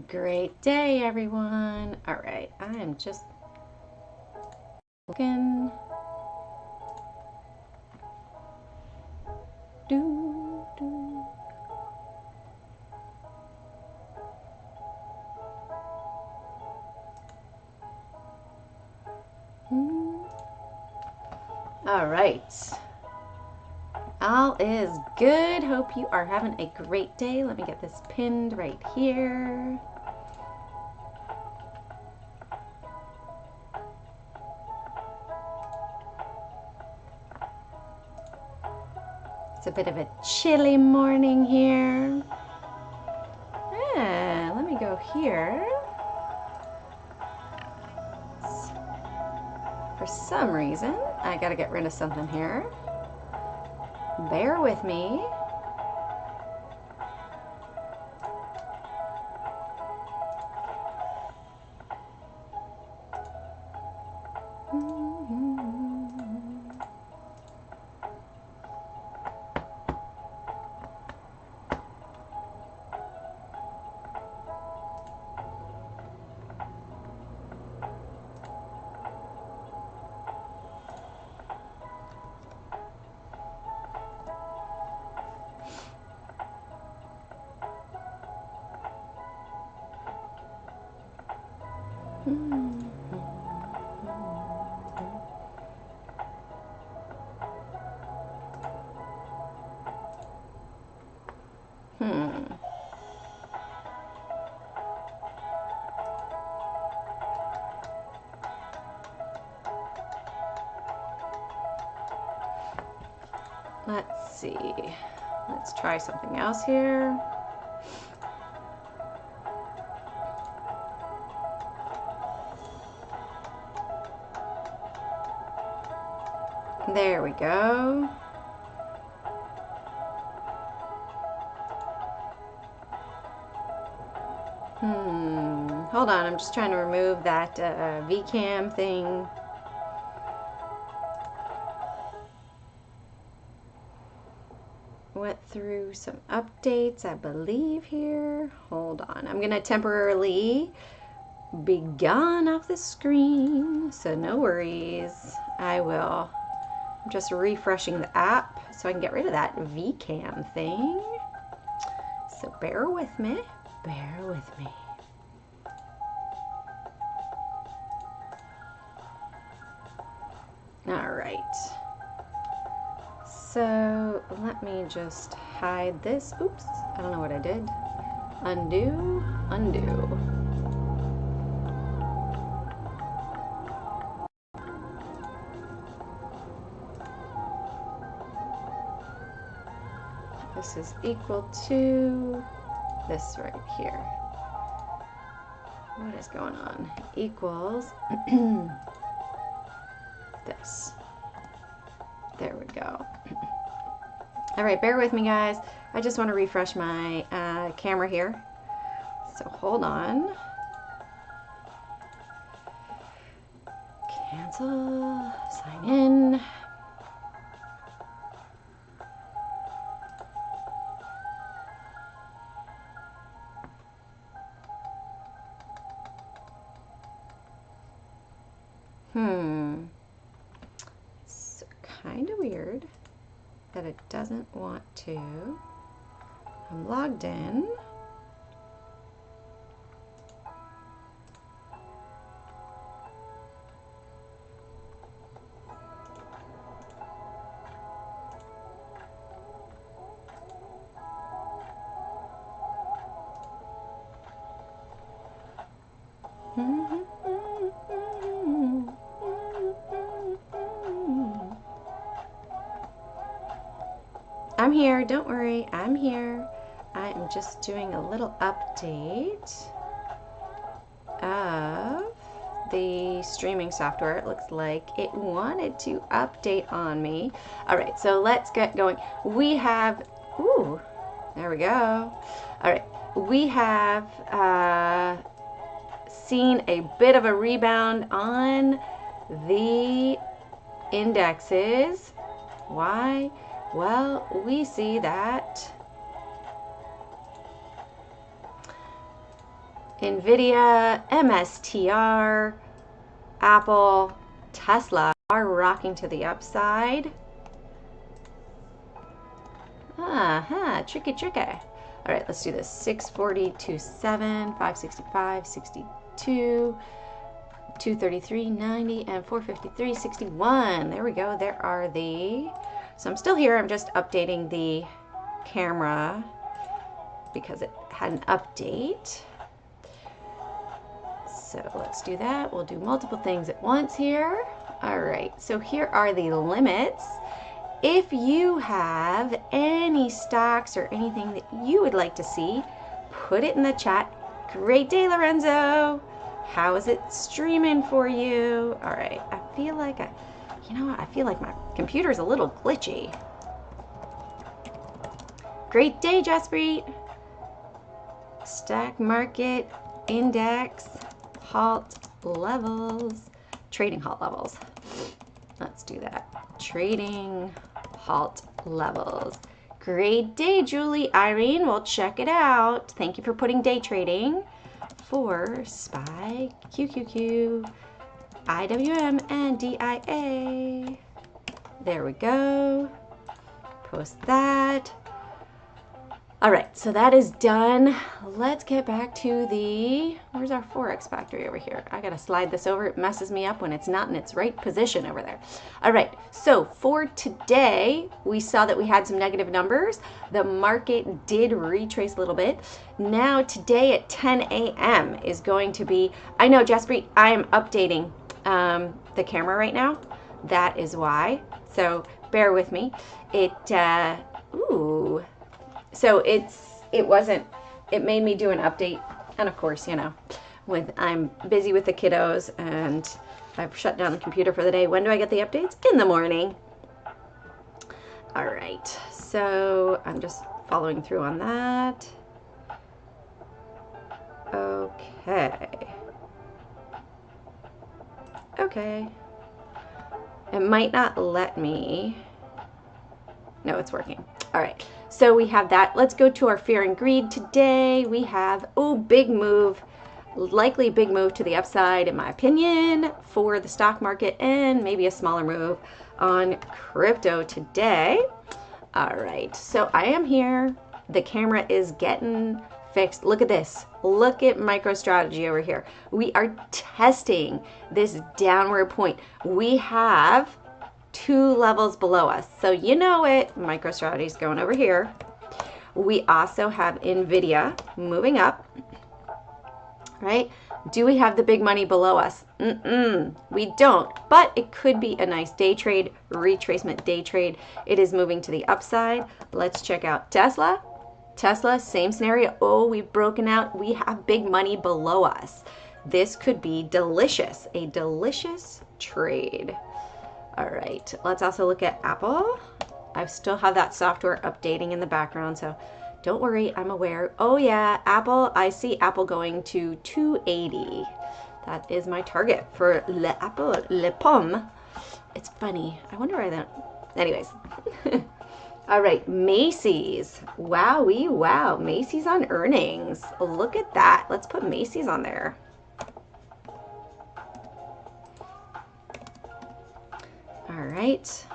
Great day, everyone. All right, I am just looking. All right. All is good. Hope you are having a great day. Let me get this pinned right here. It's a bit of a chilly morning here. Let me go here. For some reason, I gotta get rid of something here. Bear with me. Let's see. Let's try something else here. There we go. Hold on, I'm just trying to remove that VCAM thing. Went through some updates, I believe, here. Hold on, I'm gonna temporarily be gone off the screen, so no worries. I will. I'm just refreshing the app so I can get rid of that VCAM thing. So bear with me. Bear with me. All right. So let me just hide this. Oops, I don't know what I did. Undo, undo. This is equal to this right here. What is going on? Equals this. There we go. All right, bear with me, guys. I just want to refresh my camera here. So hold on. Cancel, sign in. It's kind of weird that it doesn't want to. I'm logged in. I'm here, don't worry, I'm here. I am just doing a little update of the streaming software. It looks like it wanted to update on me. All right, so let's get going. We have, ooh, there we go. All right, we have seen a bit of a rebound on the indexes. Why? Well, we see that NVIDIA, MSTR, Apple, Tesla are rocking to the upside. Tricky. All right, let's do this. 640, 27, 565, 62, 233, 90, and 453, 61. There we go. There are the... So I'm still here. I'm just updating the camera because it had an update. So let's do that. We'll do multiple things at once here. All right, so here are the limits. If you have any stocks or anything that you would like to see, put it in the chat. Great day, Lorenzo. How is it streaming for you? All right, I feel like you know what? I feel like my computer's a little glitchy. Great day, Jaspreet. Stock market index halt levels, trading halt levels. Let's do that. Trading halt levels. Great day, Julie. Irene, we'll check it out. Thank you for putting day trading for SPY, QQQ, IWM, and DIA. There we go. Post that. All right, so that is done. Let's get back to the, where's our Forex factory over here? I gotta slide this over. It messes me up when it's not in its right position over there. All right, so for today, we saw that we had some negative numbers. The market did retrace a little bit. Now today at 10 a.m. is going to be, I know, Jaspreet, I am updating the camera right now. That is why, so bear with me. So it made me do an update, and of course, you know, I'm busy with the kiddos and I've shut down the computer for the day. When do I get the updates? In the morning. All right, so I'm just following through on that. Okay. It might not let me. No, it's working. All right, so we have that. Let's go to our fear and greed today. We have, big move, likely big move to the upside, in my opinion, for the stock market, and maybe a smaller move on crypto today. All right, so I am here. The camera is getting fixed. Look at this. Look at MicroStrategy over here. We are testing this downward point. We have 2 levels below us. So you know it, MicroStrategy is going over here. We also have NVIDIA moving up, right? Do we have the big money below us? We don't, but it could be a nice day trade, retracement day trade. It is moving to the upside. Let's check out Tesla. Tesla, same scenario. We've broken out. We have big money below us. This could be delicious, a delicious trade. All right, let's also look at Apple. I still have that software updating in the background, so don't worry, I'm aware. Oh yeah, Apple, I see Apple going to 280. That is my target for le pomme. It's funny. I wonder why that, anyways. All right, Macy's. Wowee, wow, Macy's on earnings. Look at that. Let's put Macy's on there. All right.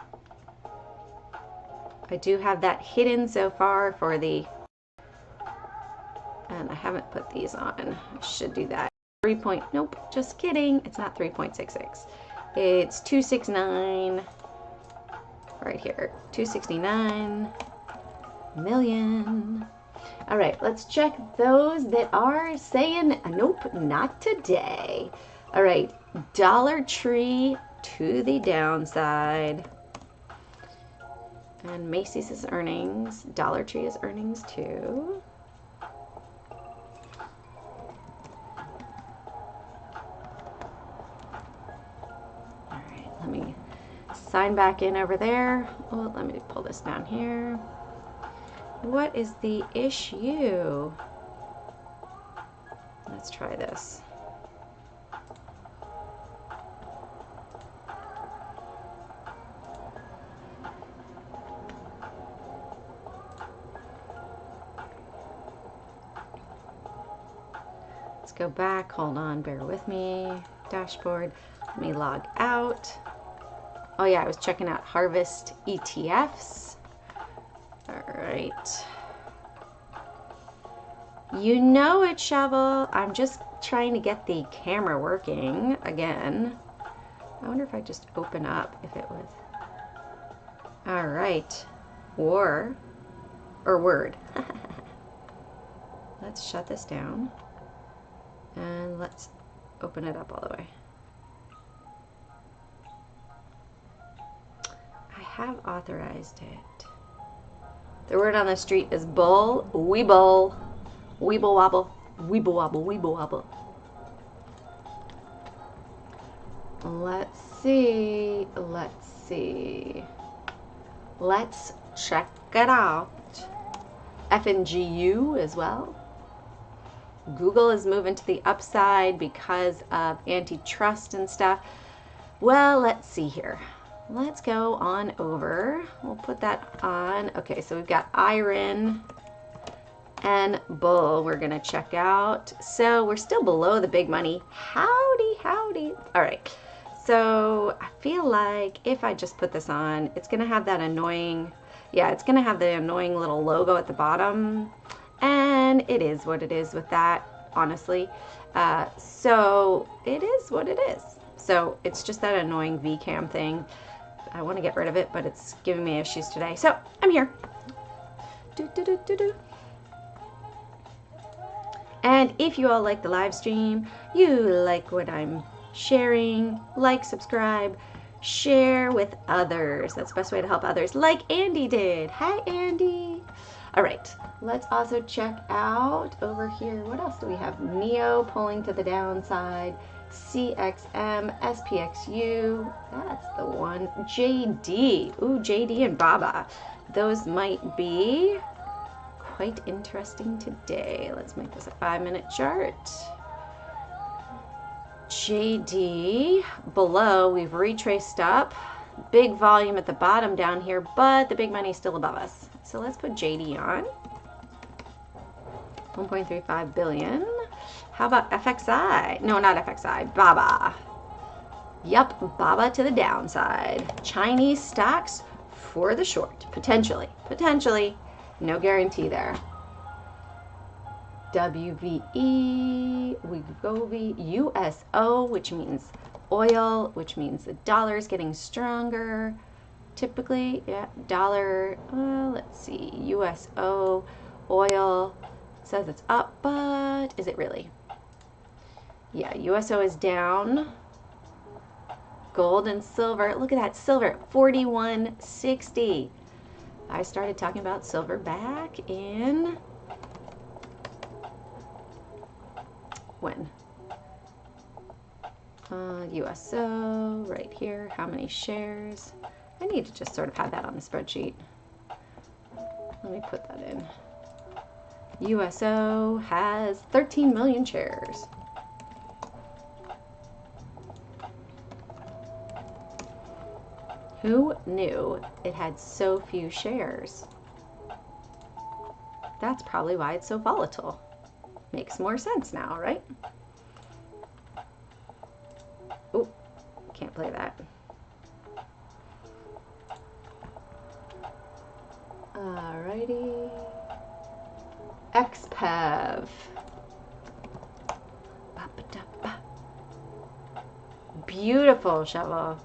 I do have that hidden so far for the, and I haven't put these on. I should do that. Nope, just kidding. It's not 3.66. It's 269 right here. 269 million. All right, let's check those that are saying, nope, not today. All right, Dollar Tree to the downside. And Macy's is earnings. Dollar Tree is earnings too. All right, let me sign back in over there. Oh, let me pull this down here. What is the issue? Let's try this. go back. Hold on, bear with me. Dashboard. Let me log out. Oh yeah, I was checking out Harvest ETFs. All right. You know it, Shovel. I'm just trying to get the camera working again. I wonder if I just open up if it was. All right. Word. Let's shut this down. And let's open it up all the way. I have authorized it. The word on the street is bull, webull, weeble wobble, weeble wobble, weeble wobble. Let's see. Let's check it out. FNGU as well. Google is moving to the upside because of antitrust and stuff. Well, let's see here. Let's go on over. We'll put that on. Okay, so we've got iron and bull we're gonna check out. So we're still below the big money. Howdy, howdy. All right, so I feel like if I just put this on, it's gonna have that annoying, yeah, it's gonna have the annoying little logo at the bottom. And it is what it is with that, honestly. So it is what it is. So it's just that annoying VCam thing. I want to get rid of it, but it's giving me issues today. So I'm here. And if you all like the live stream, you like what I'm sharing, like, subscribe, share with others. That's the best way to help others, like Andy did. Hi, Andy. All right, let's also check out over here. What else do we have? Neo pulling to the downside. CXM, SPXU, that's the one. JD, ooh, JD and Baba. Those might be quite interesting today. Let's make this a 5-minute chart. JD, below, we've retraced up. Big volume at the bottom down here, but the big money is still above us. So let's put JD on. 1.35 billion. How about FXI? No, not FXI. Baba. Yup, Baba to the downside. Chinese stocks for the short. Potentially. Potentially. No guarantee there. WVE, Wegovy, USO, which means oil, which means the dollar is getting stronger. Typically, yeah, dollar, let's see, USO, oil, says it's up, but is it really? Yeah, USO is down. Gold and silver, look at that, silver, 41.60. I started talking about silver back in, when? USO, right here, how many shares? I need to just sort of have that on the spreadsheet. Let me put that in. USO has 13 million shares. Who knew it had so few shares? That's probably why it's so volatile. Makes more sense now, right? Oh, can't play that. Alrighty. XPEV. Beautiful, Shovel.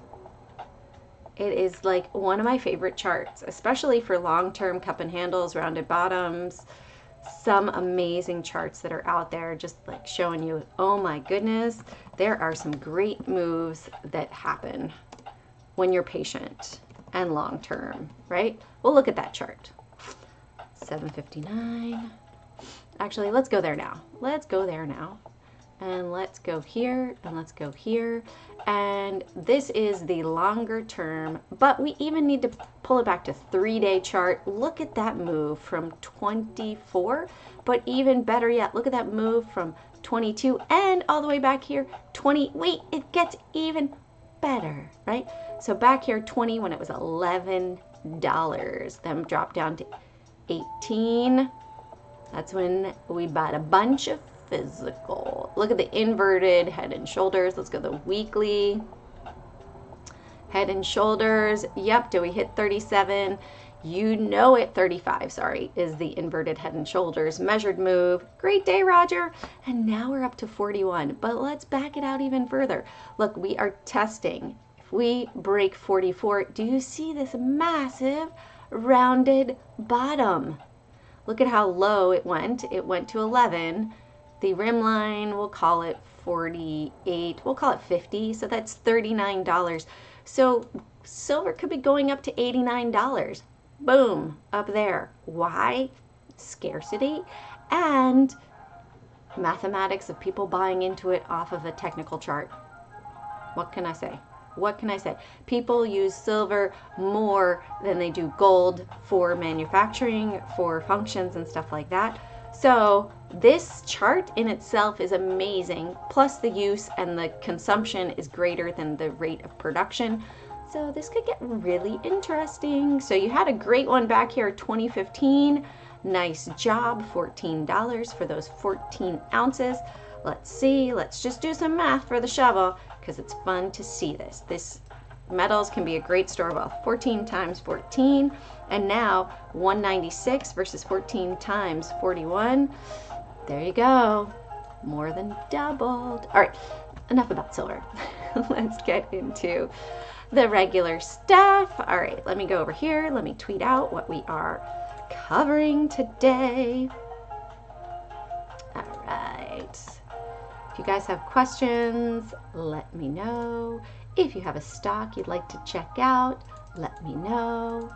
It is like one of my favorite charts, especially for long-term cup and handles, rounded bottoms. Some amazing charts that are out there just like showing you, oh my goodness, there are some great moves that happen when you're patient and long-term, right? We'll look at that chart. 759. Actually, let's go there now. Let's go there now. And let's go here, and let's go here. And this is the longer term, but we even need to pull it back to 3-day chart. Look at that move from 24, but even better yet, look at that move from 22 and all the way back here, 20. Wait, it gets even better, right? So back here, 20 when it was $11, then dropped down to 18. That's when we bought a bunch of physical. Look at the inverted head and shoulders. Let's go the weekly. Head and shoulders. Yep, do we hit 37? You know it, 35, sorry, is the inverted head and shoulders measured move. Great day, Roger. And now we're up to 41, but let's back it out even further. Look, we are testing. If we break 44, do you see this massive rounded bottom? Look at how low it went. It went to 11. The rim line, we'll call it 48. We'll call it 50, so that's $39. So silver could be going up to $89. Boom, up there. Why? Scarcity and mathematics of people buying into it off of a technical chart. What can I say? What can I say? People use silver more than they do gold for manufacturing, for functions and stuff like that. So this chart in itself is amazing. Plus the use and the consumption is greater than the rate of production. So this could get really interesting. So you had a great one back here, 2015. Nice job, $14 for those 14 ounces. Let's see, let's just do some math for the shovel because it's fun to see this. This metals can be a great store of wealth. 14 times 14, and now 196 versus 14 times 41. There you go, more than doubled. All right, enough about silver. Let's get into the regular stuff. All right, let me go over here. Let me tweet out what we are covering today. All right. If you guys have questions, let me know. If you have a stock you'd like to check out, let me know.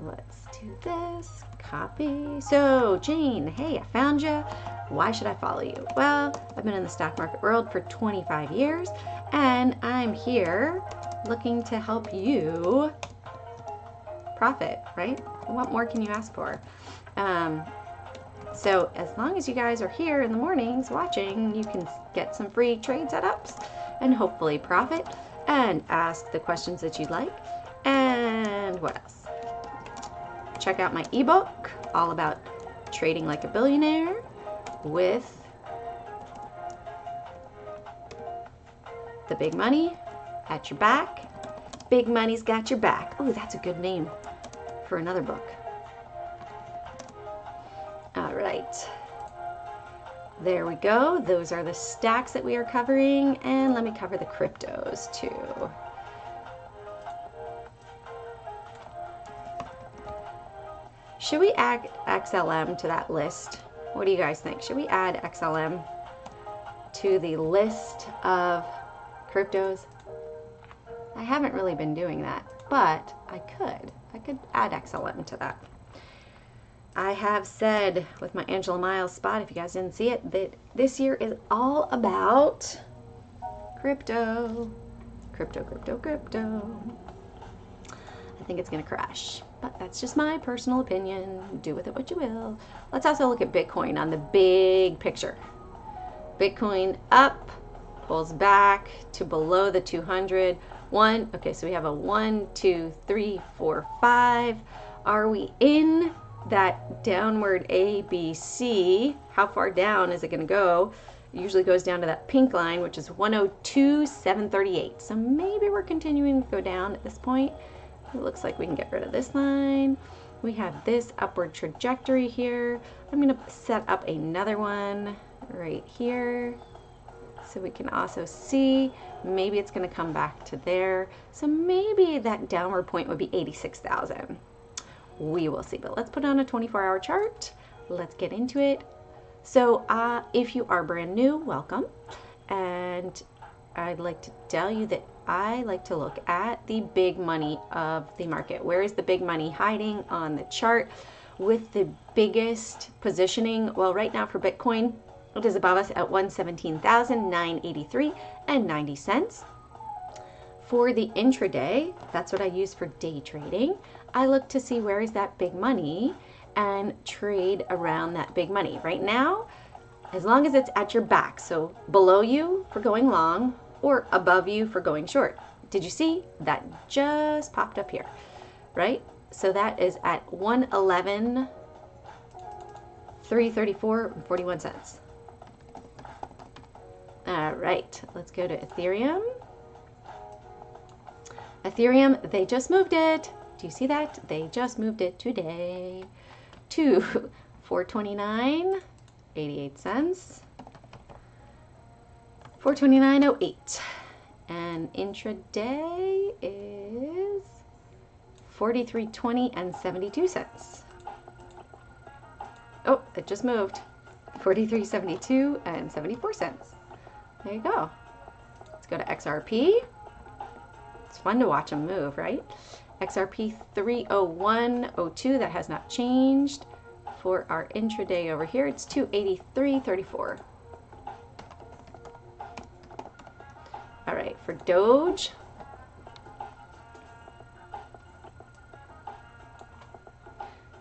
Let's do this. Copy. So, Jane, hey, I found you. Why should I follow you? Well, I've been in the stock market world for 25 years, and I'm here looking to help you profit, right? What more can you ask for? So as long as you guys are here in the mornings watching, you can get some free trade setups and hopefully profit and ask the questions that you'd like. And what else? Check out my ebook all about trading like a billionaire with the big money at your back. Big money's got your back. Oh, that's a good name for another book. All right, there we go. Those are the stacks that we are covering, and let me cover the cryptos too. Should we add XLM to that list? What do you guys think? Should we add XLM to the list of cryptos? I haven't really been doing that, but I could add XLM to that. I have said with my Angela Miles spot, if you guys didn't see it, that this year is all about crypto. Crypto, crypto, crypto. I think it's going to crash, but that's just my personal opinion. Do with it what you will. Let's also look at Bitcoin on the big picture. Bitcoin up, pulls back to below the 200. Okay, so we have a 1, 2, 3, 4, 5. Are we in that downward ABC? How far down is it going to go? It usually goes down to that pink line, which is 102,738. So maybe we're continuing to go down at this point. It looks like we can get rid of this line. We have this upward trajectory here. I'm going to set up another one right here so we can also see maybe it's going to come back to there. So maybe that downward point would be 86,000. We will see, but let's put on a 24-hour chart. Let's get into it. So if you are brand new, welcome. And I'd like to tell you that I like to look at the big money of the market. Where is the big money hiding on the chart with the biggest positioning? Well, right now for Bitcoin, it is above us at 117,983.90. For the intraday, that's what I use for day trading. I look to see where is that big money and trade around that big money. Right now, as long as it's at your back, so below you for going long or above you for going short. Did you see? That just popped up here, right? So that is at 111,334.41. All right, let's go to Ethereum. Ethereum, they just moved it. Do you see that? They just moved it today to 429.88 cents. 429.08. And intraday is 43.20 and 72 cents. Oh, it just moved. 43.72 and 74 cents. There you go. Let's go to XRP. It's fun to watch them move, right? XRP 301.02, that has not changed. For our intraday over here, it's 283.34. All right, for Doge.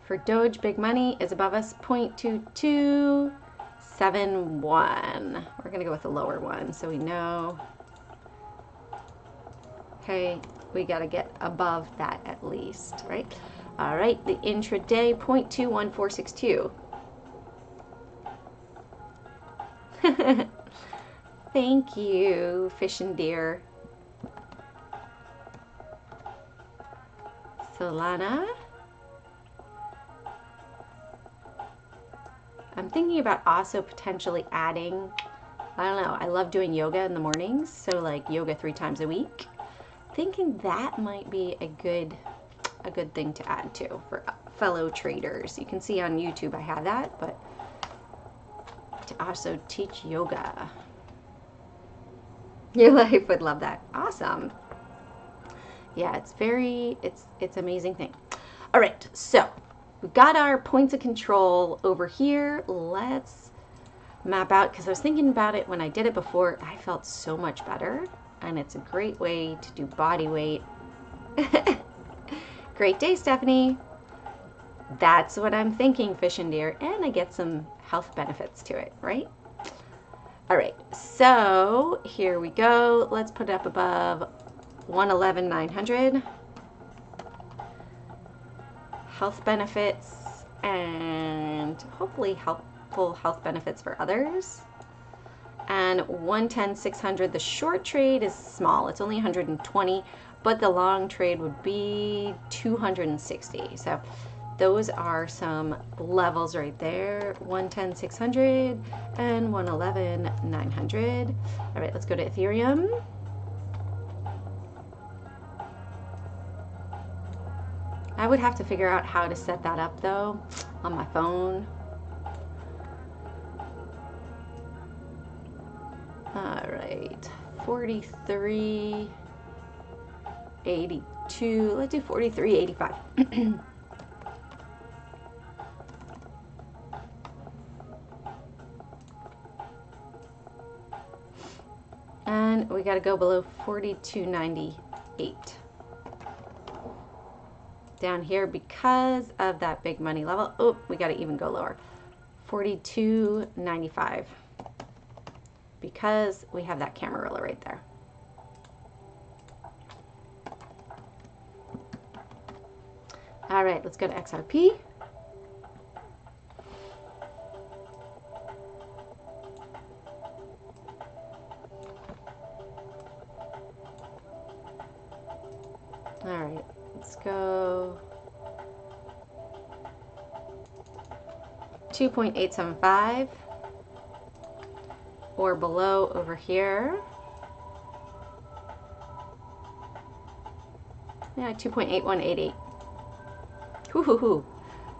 For Doge, big money is above us, 0.2271. We're gonna go with the lower one so we know. Okay, we gotta get above that at least, right? All right, the intraday, 0.21462. Thank you, Fish and Deer. Solana. I'm thinking about also potentially adding, I don't know, I love doing yoga in the mornings, so like yoga 3 times a week. Thinking that might be a good thing to add to for fellow traders. You can see on YouTube I have that, but to also teach yoga. Your life would love that. Awesome. Yeah, it's amazing thing. All right, so we've got our points of control over here. Let's map out, because I was thinking about it when I did it before. I felt so much better, and it's a great way to do body weight. Great day, Stephanie. That's what I'm thinking, Fish and Deer, and I get some health benefits to it, right? All right, so here we go. Let's put it up above 111.900. Health benefits and hopefully helpful health benefits for others. And 110.600, the short trade is small. It's only 120, but the long trade would be 260. So those are some levels right there. 110.600 and 111.900. All right, let's go to Ethereum. I would have to figure out how to set that up though on my phone. All right, 43.82. Let's do 43.85. And we got to go below 42.98. Down here because of that big money level. Oh, we got to even go lower. 42.95. Because we have that camera roller right there. All right, let's go to XRP. All right, let's go 2.875 or below over here. Yeah, 2.8188. Hoo-hoo-hoo.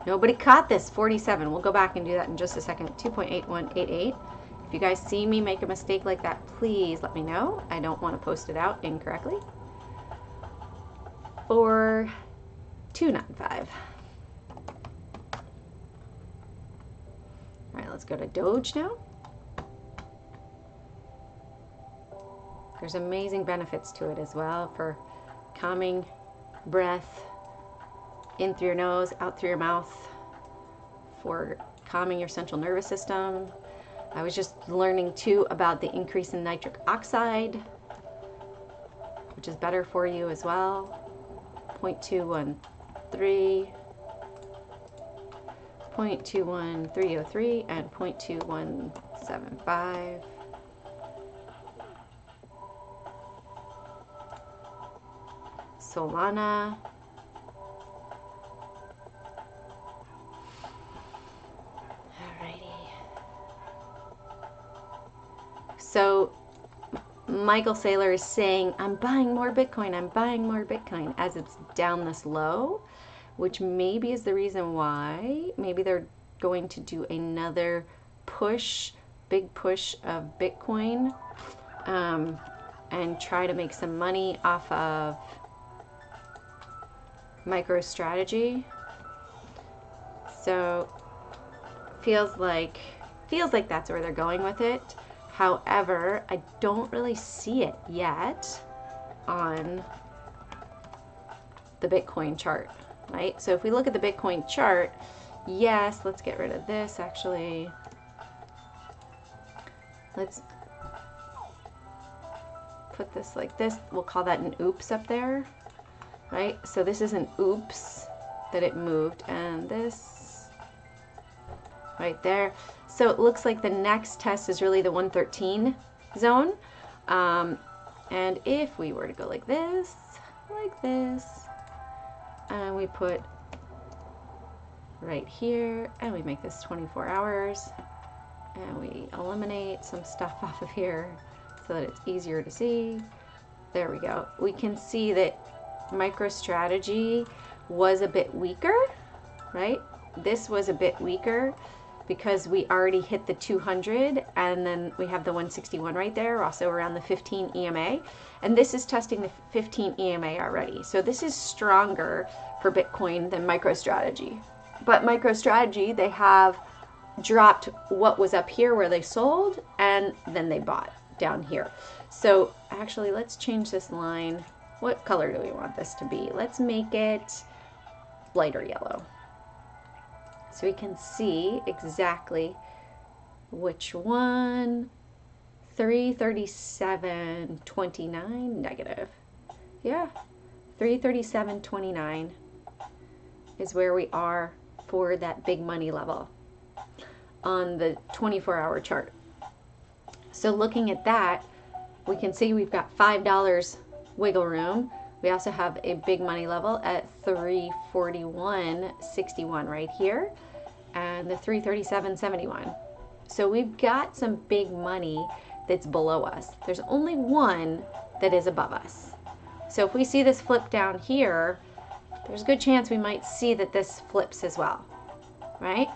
Nobody caught this, 47. We'll go back and do that in just a second. 2.8188. If you guys see me make a mistake like that, please let me know. I don't want to post it out incorrectly. Or 295. All right, let's go to Doge now. There's amazing benefits to it as well for calming breath in through your nose, out through your mouth, for calming your central nervous system. I was just learning too about the increase in nitric oxide, which is better for you as well. 0.213, 0.21303, and 0.2175. Solana. Alrighty. So Michael Saylor is saying, I'm buying more Bitcoin, I'm buying more Bitcoin, as it's down this low, which maybe is the reason why. Maybe they're going to do another push, big push of Bitcoin, and try to make some money off of MicroStrategy. So feels like that's where they're going with it. However, I don't really see it yet on the Bitcoin chart, right? So if we look at the Bitcoin chart, yes, let's get rid of this actually. Let's put this like this. We'll call that an oops up there, right? So this is an oops that it moved, and this right there. So it looks like the next test is really the 113 zone. And if we were to go like this, and we put right here, and we make this 24 hours, and we eliminate some stuff off of here so that it's easier to see. There we go. We can see that MicroStrategy was a bit weaker, right? This was a bit weaker because we already hit the 200, and then we have the 161 right there, also around the 15 EMA. And this is testing the 15 EMA already. So this is stronger for Bitcoin than MicroStrategy. But MicroStrategy, they have dropped what was up here where they sold, and then they bought down here. So actually, let's change this line. What color do we want this to be? Let's make it lighter yellow, so we can see exactly which one. 337.29 negative. Yeah, 337.29 is where we are for that big money level on the 24-hour chart. So looking at that, we can see we've got $5 wiggle room. We also have a big money level at 341.61 right here, and the 337.71. So we've got some big money that's below us. There's only one that is above us. So if we see this flip down here, there's a good chance we might see that this flips as well, right?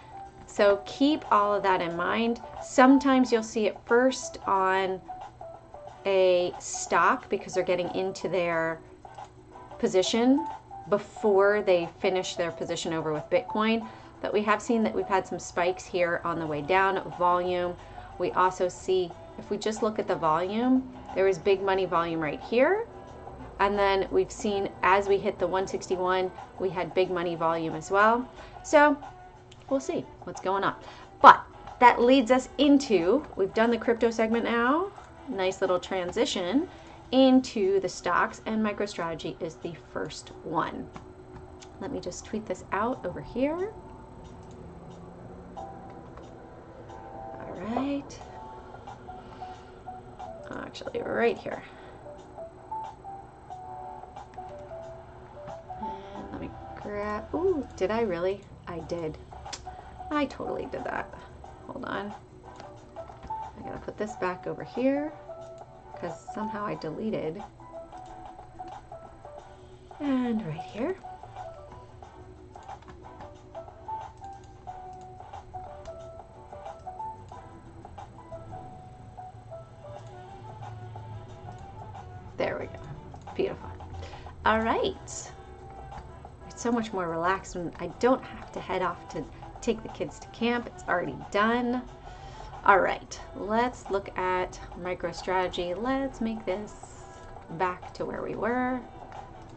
So keep all of that in mind. Sometimes you'll see it first on a stock because they're getting into their position before they finish their position over with Bitcoin. But we have seen that we've had some spikes here on the way down. Volume, we also see, if we just look at the volume, there was big money volume right here. And then we've seen as we hit the 161, we had big money volume as well. So we'll see what's going on. But that leads us into, we've done the crypto segment now, nice little transition into the stocks, and MicroStrategy is the first one. Let me just tweet this out over here. All right. Actually, right here. And let me grab, ooh, did I really? I did. I totally did that. Hold on. I gotta put this back over here because somehow I deleted. And right here. There we go. Beautiful. All right. It's so much more relaxed when I don't have to head off to take the kids to camp. It's already done. All right, let's look at MicroStrategy. Let's make this back to where we were.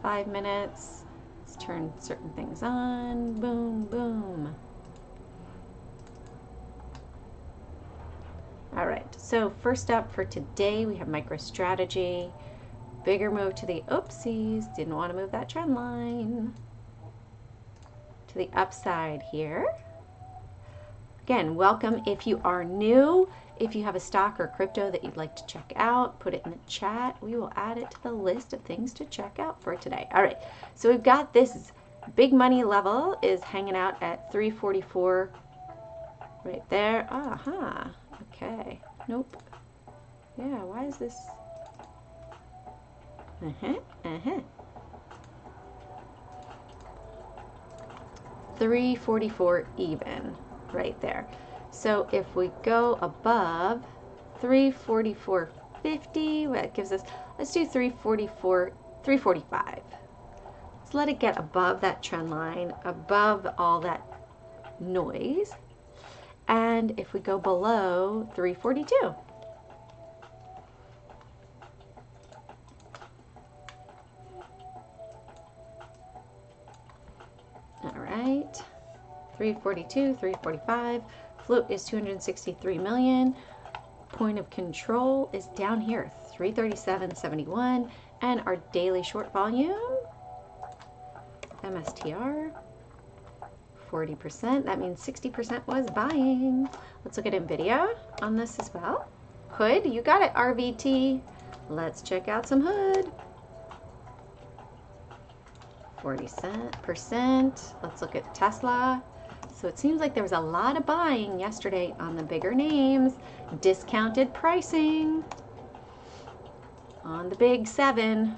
5 minutes. Let's turn certain things on. Boom, boom. All right, so first up for today, we have MicroStrategy. Bigger move to the oopsies. Didn't want to move that trend line. To the upside here. Again, welcome if you are new. If you have a stock or crypto that you'd like to check out, put it in the chat. We will add it to the list of things to check out for today. All right, so we've got this big money level is hanging out at 344 right there. Okay. Nope. Yeah, why is this? 344 even right there. So if we go above 344.50, what gives us, let's do 345. Let's let it get above that trend line, above all that noise. And if we go below 342. All right, 342, 345. Float is 263 million. Point of control is down here, 337.71. And our daily short volume, MSTR, 40%. That means 60% was buying. Let's look at NVIDIA on this as well. Hood, you got it, RVT. Let's check out some Hood. 40%. Let's look at Tesla. So it seems like there was a lot of buying yesterday on the bigger names. Discounted pricing on the big 7.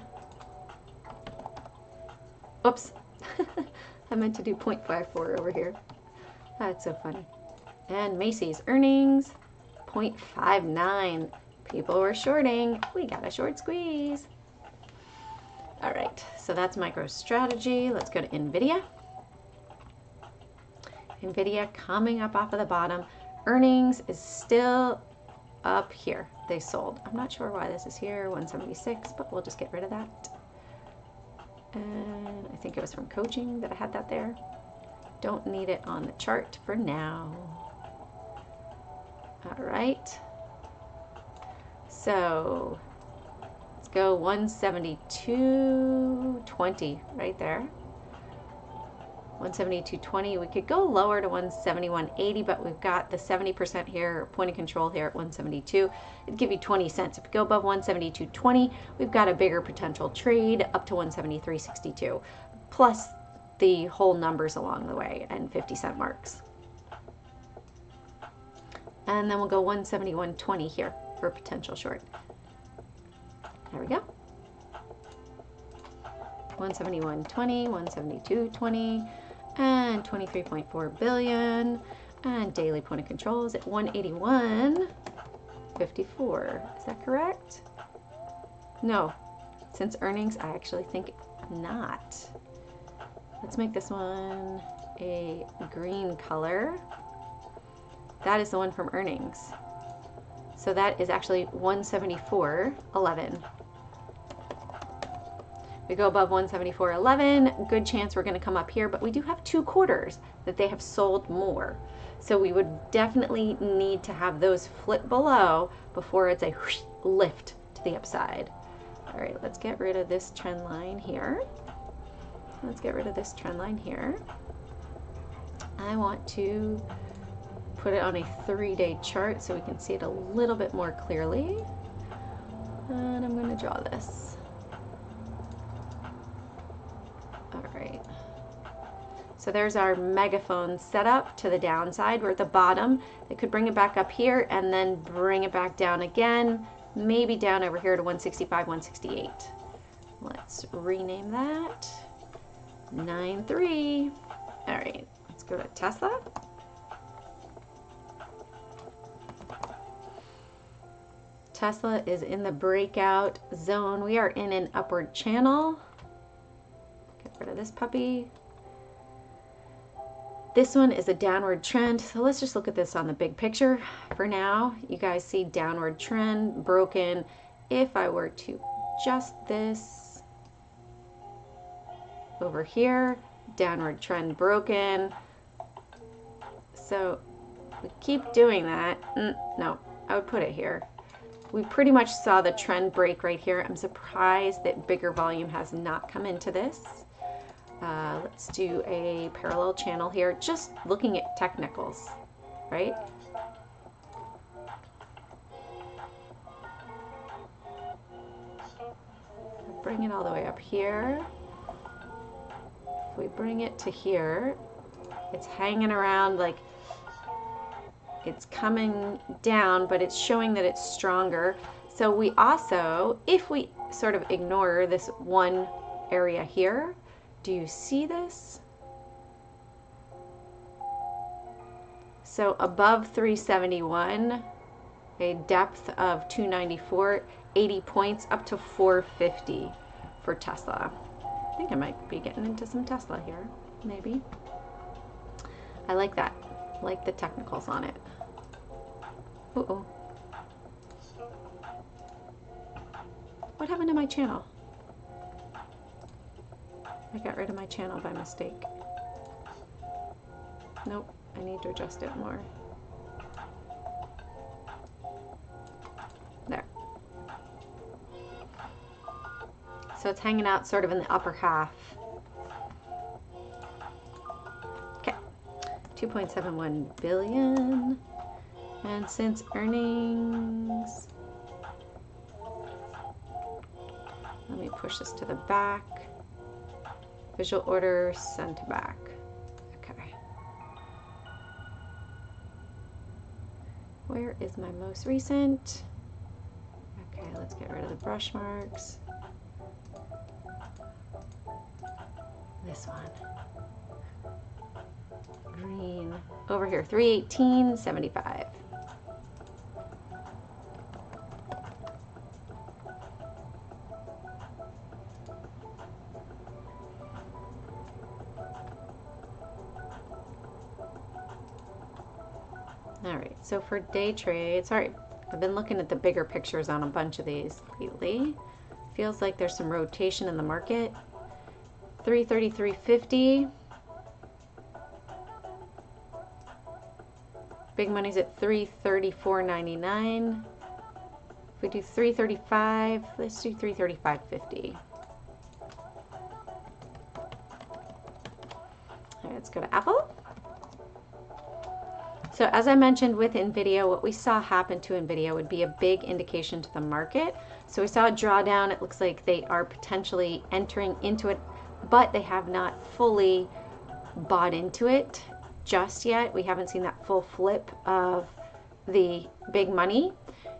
Oops. I meant to do 0.54 over here. That's so funny. And Macy's earnings, 0.59. People were shorting. We got a short squeeze. All right, so that's MicroStrategy. Let's go to NVIDIA. NVIDIA coming up off of the bottom. Earnings is still up here. They sold. I'm not sure why this is here, 176, but we'll just get rid of that. And I think it was from coaching that I had that there. Don't need it on the chart for now. All right. So let's go 172.20 right there. 172.20. We could go lower to 171.80, but we've got the 70% here, point of control here at 172. It'd give you 20 cents. If we go above 172.20, we've got a bigger potential trade up to 173.62, plus the whole numbers along the way and 50-cent marks. And then we'll go 171.20 here for a potential short. There we go. 171.20, 172.20, and 23.4 billion. And daily point of control is at 181.54. Is that correct? No. Since earnings, I actually think not. Let's make this one a green color. That is the one from earnings. So that is actually 174.11. We go above 174.11, good chance we're going to come up here, but we do have 2 quarters that they have sold more. So we would definitely need to have those flip below before it's a lift to the upside. All right, let's get rid of this trend line here. Let's get rid of this trend line here. I want to put it on a 3-day chart so we can see it a little bit more clearly. And I'm going to draw this. All right. So there's our megaphone setup to the downside. We're at the bottom. They could bring it back up here and then bring it back down again, maybe down over here to 165, 168. Let's rename that 93. All right, let's go to Tesla. Tesla is in the breakout zone. We are in an upward channel. Get rid of this puppy. This one is a downward trend. So let's just look at this on the big picture for now. You guys see downward trend broken. If I were to adjust this over here, downward trend broken. So we keep doing that. No, I would put it here. We pretty much saw the trend break right here. I'm surprised that bigger volume has not come into this. Let's do a parallel channel here, just looking at technicals, right? bring it all the way up here, if we bring it to here, it's hanging around like it's coming down, but it's showing that it's stronger. So we also, if we sort of ignore this one area here, do you see this? So above 371, a depth of 294, 80 points up to 450 for Tesla. I think I might be getting into some Tesla here, maybe. I like that. I like the technicals on it. Uh-oh. What happened to my channel? I got rid of my channel by mistake. Nope, I need to adjust it more. There. So it's hanging out sort of in the upper half. Okay, 2.71 billion. And since earnings, let me push this to the back. Visual order, send to back. Okay. Where is my most recent? Okay, let's get rid of the brush marks. This one. Green. Over here, 318.75. All right, so for day trade, sorry, I've been looking at the bigger pictures on a bunch of these lately. Feels like there's some rotation in the market. 333.50. Big money's at 334.99. If we do 335, let's do 335.50. All right, let's go to Apple. So as I mentioned with NVIDIA, what we saw happen to NVIDIA would be a big indication to the market. So we saw a drawdown. It looks like they are potentially entering into it, but they have not fully bought into it just yet. We haven't seen that full flip of the big money.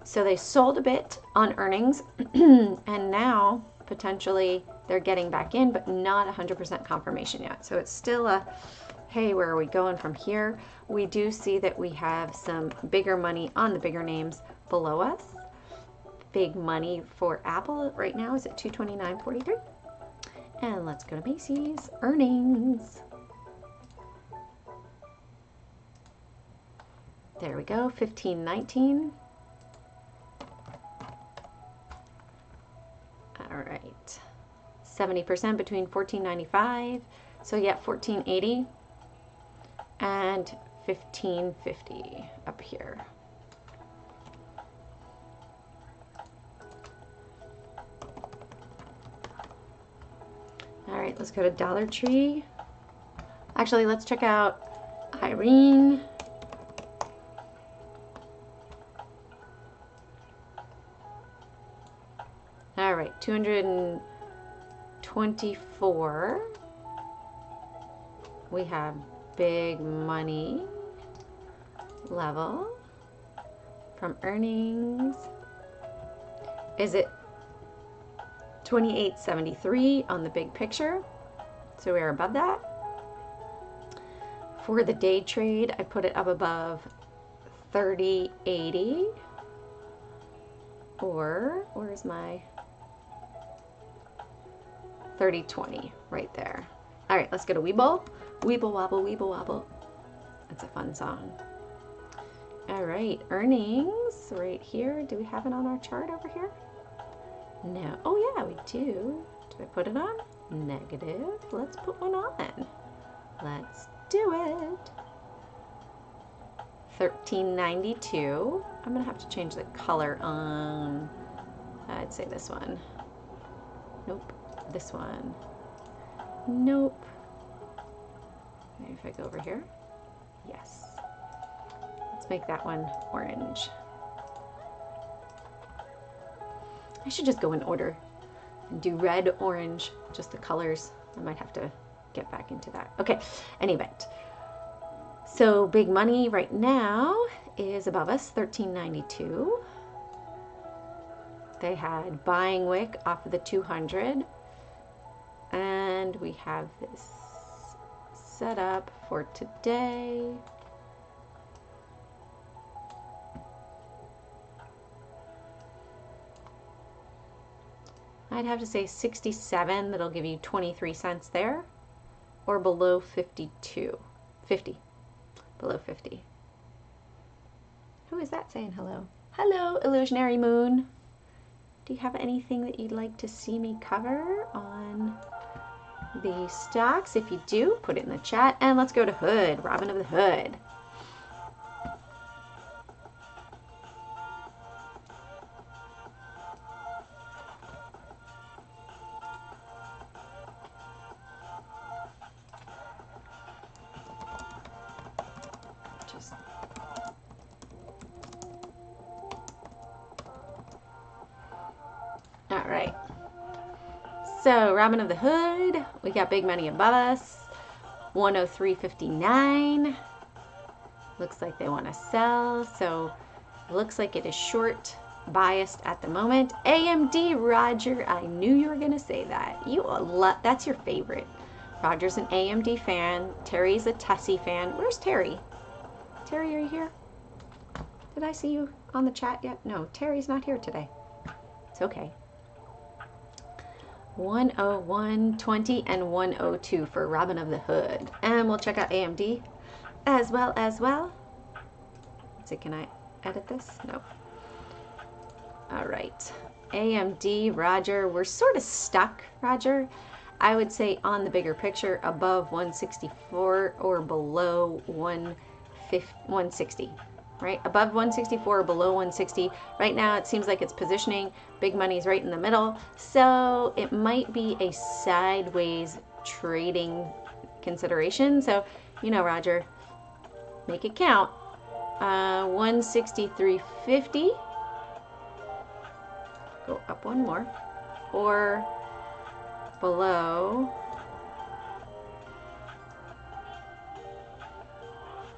So they sold a bit on earnings and now potentially they're getting back in, but not 100% confirmation yet. So it's still a, hey, where are we going from here? We do see that we have some bigger money on the bigger names below us. Big money for Apple right now is at 229.43. And let's go to Macy's earnings. There we go, 15.19. All right, 70% between 14.95. So yeah, 14.80 and 15.50 up here. All right, let's go to Dollar Tree. Actually, let's check out Irene. All right, 224. We have big money level from earnings. Is it 28.73 on the big picture? So we are above that. For the day trade, I put it up above 30.80. Or where's my 30.20 right there. All right, let's go to Webull. Webull wobble, Webull wobble. That's a fun song. All right, earnings right here. Do we have it on our chart over here? No. Oh yeah, we do. Do I put it on? Negative. Let's put one on. Let's do it. 13.92. I'm gonna have to change the color on, I'd say this one. Nope. This one. Nope. Maybe if I go over here. Yes. Let's make that one orange. I should just go in order. do red, orange, just the colors. I might have to get back into that. Okay, anyway. So big money right now is above us, 1392. They had buying wick off of the 200. And we have this set up for today. I'd have to say 67, that'll give you 23 cents there, or below 52, 50, below 50. Who is that saying hello? Hello, Illusionary Moon. Do you have anything that you'd like to see me cover on the stocks? If you do, put it in the chat, and let's go to Hood, Robin of the Hood. All right. So Robin of the Hood, we got big money above us, 103.59. Looks like they want to sell, so it looks like it is short biased at the moment. AMD, Roger, I knew you were going to say that. You that's your favorite. Roger's an AMD fan. Terry's a Tessie fan. Where's Terry? Terry, are you here? Did I see you on the chat yet? No, Terry's not here today. It's okay. 101.20 and 102 for Robin of the Hood. And we'll check out AMD as well. Let's see, can I edit this? No. All right. AMD, Roger, we're sort of stuck, Roger. I would say on the bigger picture, above 164 or below 160. Right? Above 164 or below 160. Right now it seems like it's positioning. Big money's right in the middle. So it might be a sideways trading consideration. So, you know, Roger, make it count. 163.50. Go up one more. Or below.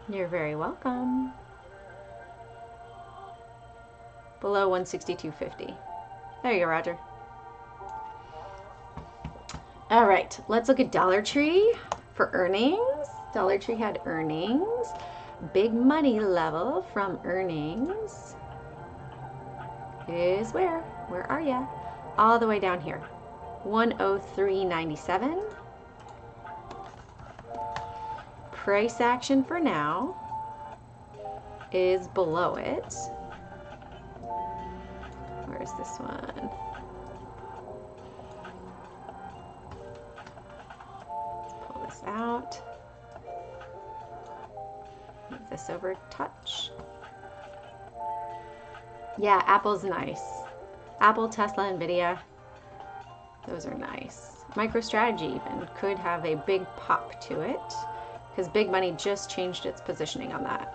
You're very welcome. Below 162.50. There you go, Roger. All right, let's look at Dollar Tree for earnings. Dollar Tree had earnings. Big money level from earnings is where? Where are ya? All the way down here. 103.97. Price action for now is below it. Where's this one? Let's pull this out. Move this over a touch. Yeah, Apple's nice. Apple, Tesla, NVIDIA. Those are nice. MicroStrategy even could have a big pop to it because big money just changed its positioning on that.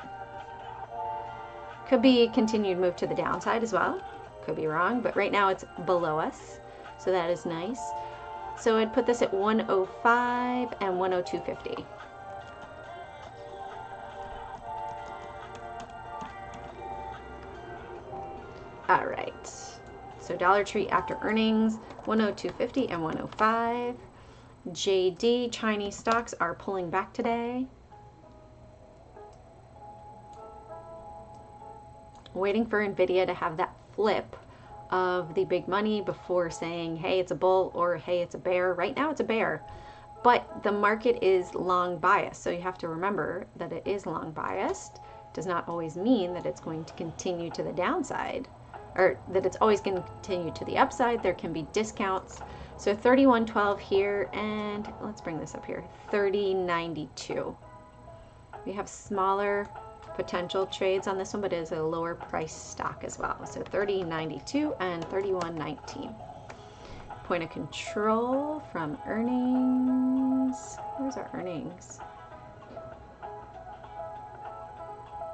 Could be a continued move to the downside as well. Could be wrong, but right now it's below us, so that is nice. So I'd put this at 105 and 102.50. All right, so Dollar Tree after earnings, 102.50 and 105. JD, Chinese stocks are pulling back today. Waiting for NVIDIA to have that flip of the big money before saying, hey, it's a bull or hey, it's a bear. Right now it's a bear, but the market is long biased. So you have to remember that it is long biased. Does not always mean that it's going to continue to the downside or that it's always going to continue to the upside. There can be discounts. So 31.12 here, and let's bring this up here, 30.92. We have smaller potential trades on this one, but it is a lower price stock as well. So 30.92 and 31.19. Point of control from earnings. Where's our earnings?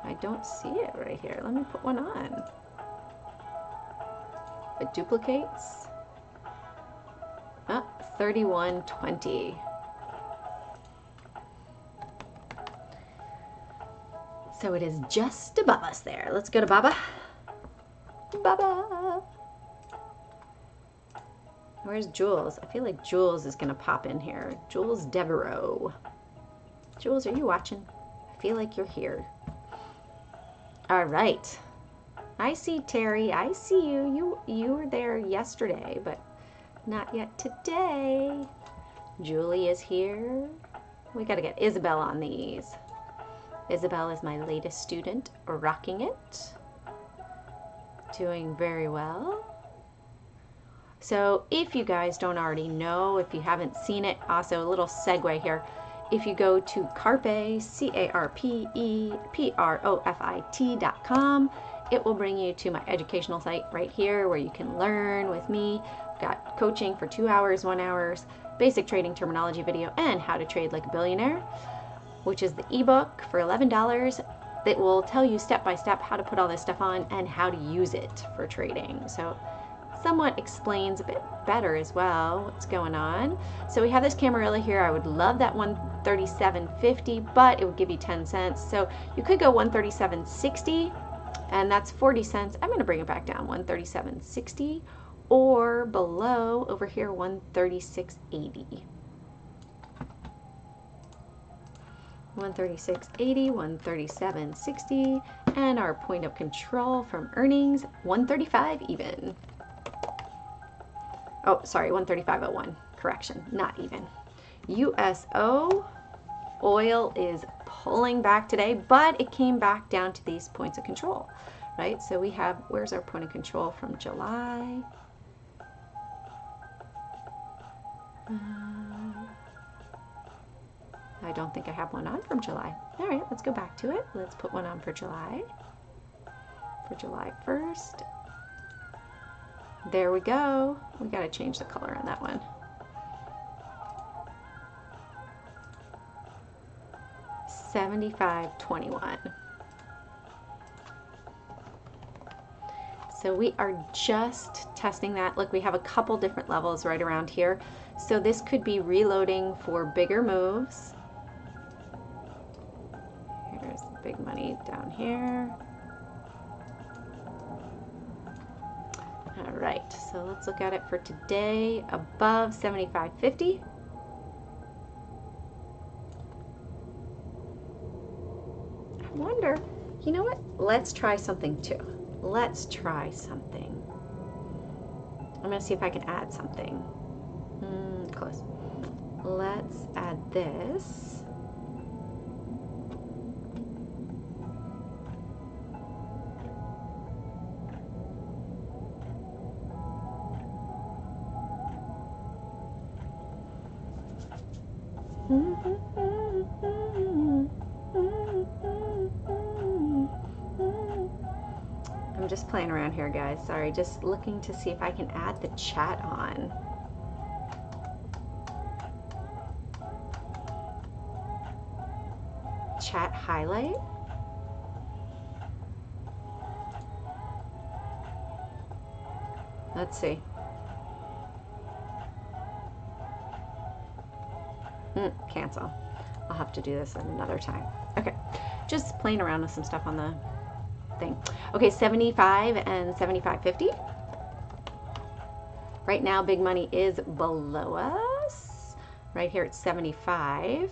I don't see it right here. Let me put one on. It duplicates. 31.20. So it is just above us there. Let's go to Baba. Baba. Where's Jules? I feel like Jules is gonna pop in here. Jules Devereaux. Jules, are you watching? I feel like you're here. All right. I see Terry. I see you. You were there yesterday, but not yet today. Julie is here. We gotta get Isabel on these. Isabel is my latest student, rocking it. Doing very well. So if you guys don't already know, if you haven't seen it, also a little segue here. If you go to Carpe, CARPEPROFIT.com, it will bring you to my educational site right here where you can learn with me. I've got coaching for 2 hours, 1 hour, basic trading terminology video, and how to trade like a billionaire, which is the ebook for $11 that will tell you step by step how to put all this stuff on and how to use it for trading. So somewhat explains a bit better as well what's going on. So we have this Camarilla here. I would love that 137.50, but it would give you 10 cents. So you could go 137.60, and that's 40 cents. I'm going to bring it back down, 137.60, or below over here, 136.80. 136.80, 137.60, and our point of control from earnings, 135 even. Oh, sorry, 135.01. Correction, not even. USO oil is pulling back today, but it came back down to these points of control, right? So we have, where's our point of control from July? I don't think I have one on from July. All right, let's go back to it. Let's put one on for July. For July 1st. There we go. We got to change the color on that one. $75.21. So we are just testing that. Look, we have a couple different levels right around here. So this could be reloading for bigger moves. Here's the big money down here. All right, so let's look at it for today, above 75.50. I wonder, you know what? Let's try something too. Let's try something. I'm gonna see if I can add something. Close. Let's add this. I'm just playing around here, guys. Sorry, just looking to see if I can add the chat on. Chat highlight. Let's see. Cancel. I'll have to do this at another time. Okay, just playing around with some stuff on the thing. Okay, 75 and 75.50. Right now, big money is below us. Right here at 75.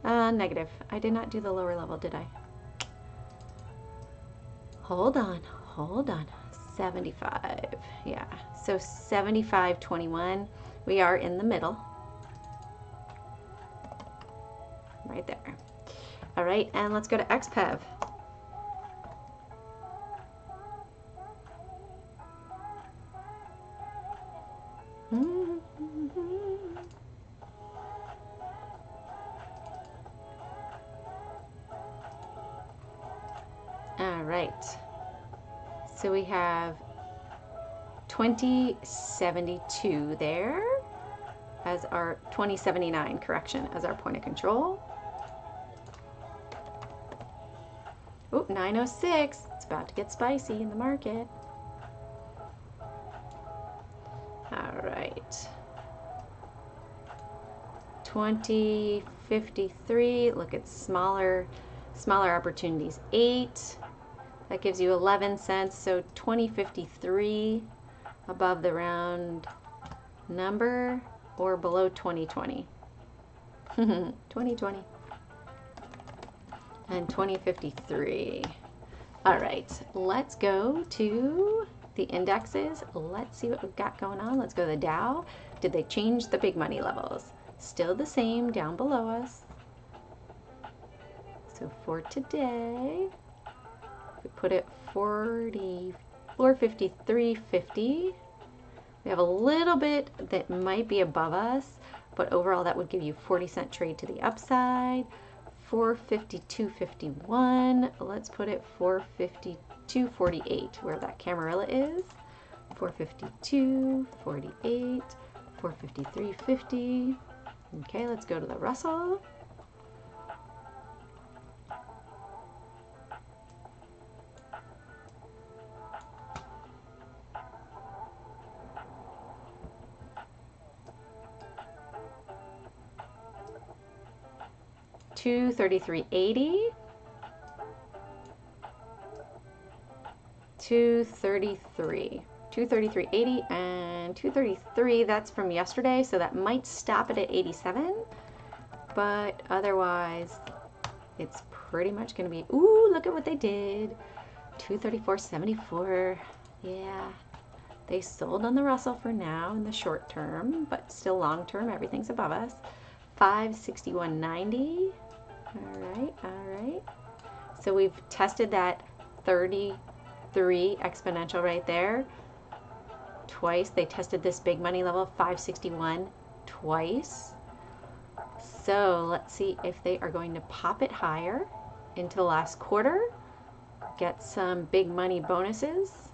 Negative. I did not do the lower level, did I? Hold on, hold on. 75. Yeah, so 75.21. We are in the middle. Right there. All right, and let's go to XPEV. All right, so we have 2072 there as our 2079, correction, as our point of control. Oh, 906. It's about to get spicy in the market. All right. 2053, look at smaller opportunities. 8, that gives you 11 cents, so 2053 above the round number or below 2020. 2020 and 2053. All right, let's go to the indexes. Let's see what we've got going on. Let's go to the Dow. Did they change the big money levels? Still the same down below us. So for today, we put it 453.50. We have a little bit that might be above us, but overall that would give you 40-cent trade to the upside. 452.51. Let's put it 452.48, where that Camarilla is. 452.48, 453.50. Okay, let's go to the Russell. $233.80, $233.80, and $233. That's from yesterday, so that might stop it at 87. But otherwise, it's pretty much going to be. Ooh, look at what they did. $234.74. Yeah, they sold on the Russell for now in the short term, but still long term, everything's above us. $561.90. All right. So we've tested that 33 exponential right there twice. They tested this big money level, 561, twice. So let's see if they are going to pop it higher into the last quarter, get some big money bonuses,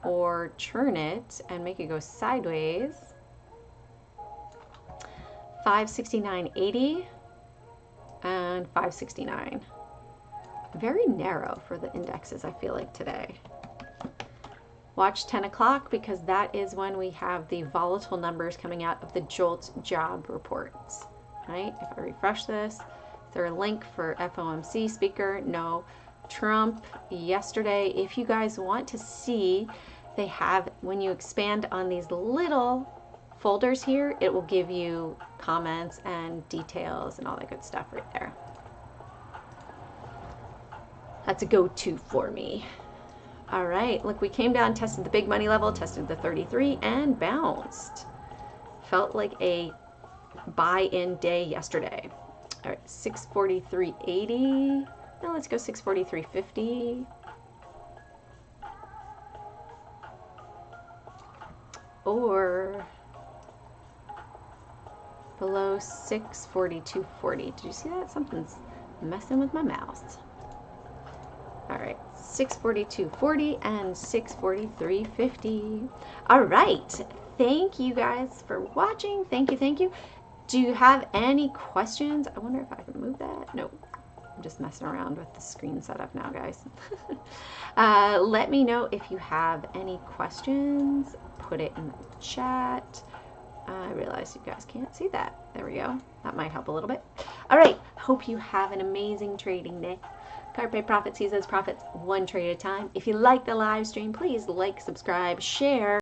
or churn it and make it go sideways. 569.80 and 569. Very narrow for the indexes, I feel like, today. Watch 10 o'clock because that is when we have the volatile numbers coming out of the JOLTS job reports. Right? If I refresh this, is there a link for FOMC speaker? No. Trump yesterday. If you guys want to see, they have, when you expand on these little folders here, it will give you comments and details and all that good stuff right there. That's a go-to for me. All right, look, we came down, tested the big money level, tested the 33, and bounced. Felt like a buy-in day yesterday. All right, 643.80. Now let's go 643.50. Or below 642.40. Did you see that? Something's messing with my mouse. All right, 642.40 and 643.50. All right, thank you guys for watching. Thank you. Do you have any questions? I wonder if I can move that. No, I'm just messing around with the screen setup now, guys. Let me know if you have any questions. Put it in the chat. I realize you guys can't see that. There we go. That might help a little bit. All right. Hope you have an amazing trading day. Carpe Profit sees those profits one trade at a time. If you like the live stream, please like, subscribe, share.